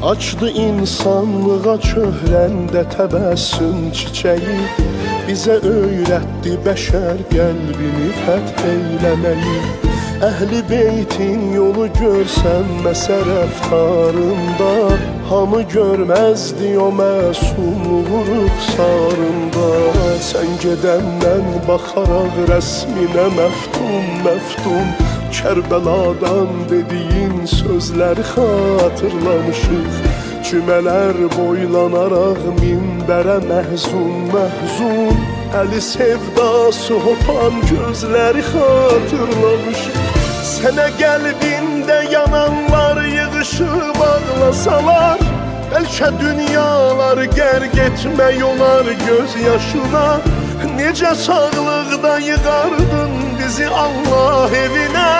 Açdı insanlığa çöhrəndə təbəssüm çiçeği. Bize öğretti beşer qəlbini fəth eyləməyi. Əhli beytin yolu görsənməsə rəftarında, hamı görməzdi o məsumluğu rüxsarında. Sən gedəndən baxaraq rəsminə məftun məftun, Kərbəladan dediyin sözləri xatırlamışıq. Cümələr boylanaraq minbərə məhzun məhzun, Əli sevdası hopan gözləri xatırlamışıq. Sənə qəlbində yananlar yığışıb ağlasalar, bəlkə dünyaları qərq etmək olar göz yaşına. Necə sağlıqda yığardın bizi Allah evinə,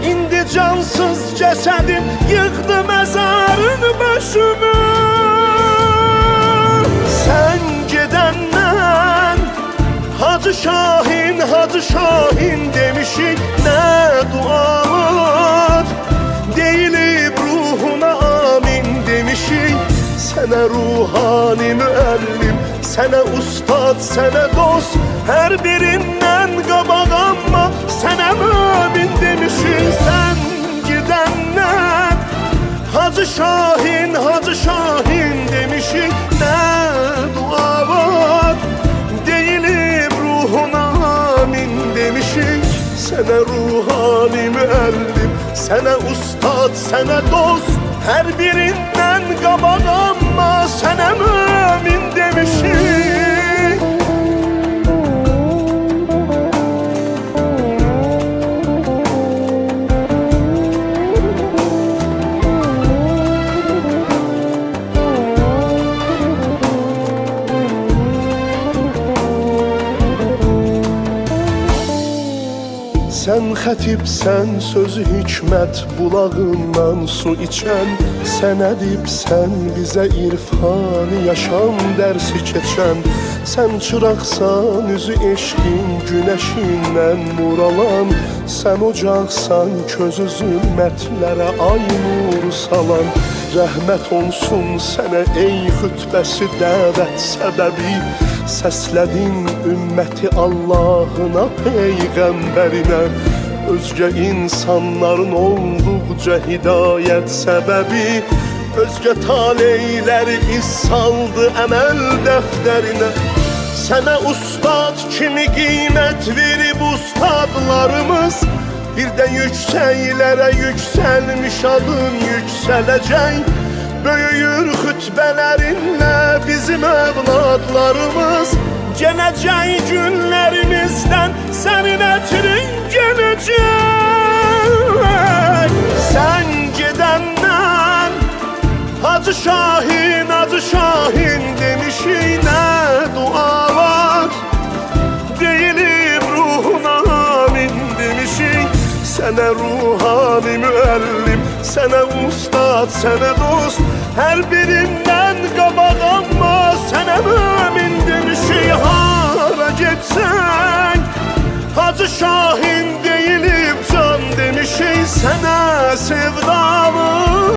İndi cansız cəsədim yıxdı məzarın başımı. Sən gedəndən Hacı Şahin, Hacı Şahin demişik, nə dualar deyilib ruhuna amin demişik. Sənə ruhani müəllim, sənə ustad, sənə dost, hər birindən qabaq amma sənə mömin demişik. Sən gedəndən Hacı Şahin, Hacı Şahin demişik, nə dua var deyilib ruhuna amin demişik. Sənə ruhani müəllim, sənə ustad, sənə dost, hər birindən qabaq amma sənə mömin demişik. Sən xətibsən, sözü hikmət bulağından su içən, sən ədibsən, bizə irfani yaşam dərsi keçən. Sən çıraqsan, üzü eşqin günəşindən nur alan, sən ocaqsan, közü zülmətlərə ay nuru salan. Rəhmət olsun sənə ey xütbəsi dəvət səbəbi, səslədin ümməti Allahına, peyğəmbərinə. Özgə insanların olduqca hidayət səbəbi, özgə taleyləri iz saldı əməl dəftərinə. Sənə ustad kimi qiymət verib ustadlarımız, bir də yüksəklərə yüksəlmiş adın yüksələcək. Böyüyür xütbələrinlə bizim övladlarımız, gələcək günlərimizdən sənin ətrin gələcək. Sən gedəndən Hacı Şahin, Hacı Şahin demişik, nə dualar deyilib ruhuna amin demişik. Sənə ruhani müəllim, sənə ustad, sənə dost, hər birindən qabaq amma sənə mömin demişik. Hara getsən Hacı Şahin deyilib can demişik, sənə sevdalı